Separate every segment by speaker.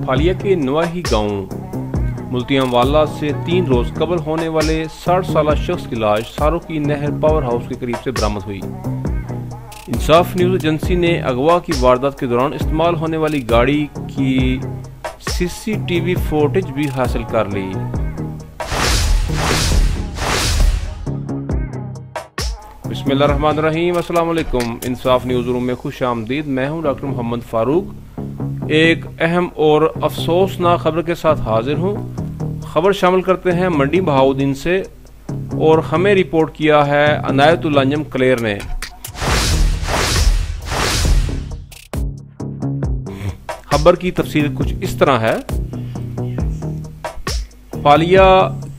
Speaker 1: फालिया के नवाही गांव मुल्तियांवाला से 3 रोज कबल होने वाले 60 साल शख्स की लाश सारो की नहर पावर हाउस के करीब से बरामद हुई। इंसाफ न्यूज एजेंसी ने अगवा की वारदात के दौरान इस्तेमाल होने वाली गाड़ी की सीसीटीवी फुटेज भी हासिल कर ली। बिस्मिल्लाहिर्रहमानिर्रहीम, अस्सलाम वालेकुम। इंसाफ न्यूज रूम में खुश आमदीद। मैं हूं डॉक्टर मोहम्मद फारूक। एक अहम और अफसोसनाक खबर के साथ हाजिर हूं। खबर शामिल करते हैं मंडी बहाउद्दीन से और हमें रिपोर्ट किया है अनायतुल अंजम क्लेर ने। खबर की तफसील कुछ इस तरह है। फालिया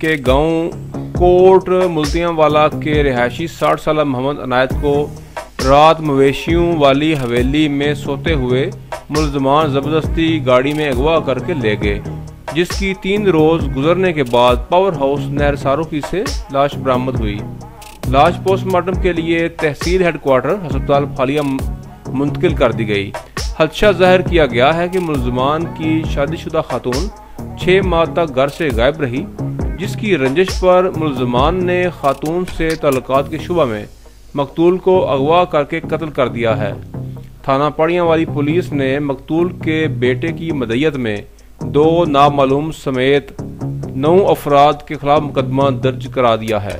Speaker 1: के गांव कोट मुल्तियांवाला के रिहायशी 60 साल मोहम्मद अनायत को रात मवेशियों वाली हवेली में सोते हुए मुलजमान जबरदस्ती गाड़ी में अगवा करके ले गए, जिसकी 3 रोज गुजरने के बाद पावर हाउस नहर सारोकी से लाश बरामद हुई। लाश पोस्टमार्टम के लिए तहसील हेडक्वार्टर अस्पताल फालिया मुंतकिल कर दी गई। खदशा जाहिर किया गया है कि मुलजमान की शादीशुदा खातून 6 माह तक घर से गायब रही, जिसकी रंजिश पर मुलजमान ने खातून से तल्लुकात के शुबा में मकतूल को अगवा करके कत्ल कर दिया है। थाना पड़ियांवाली पुलिस ने मकतूल के बेटे की मदयत में 2 नामालूम समेत 9 अफराद के खिलाफ मुकदमा दर्ज करा दिया है।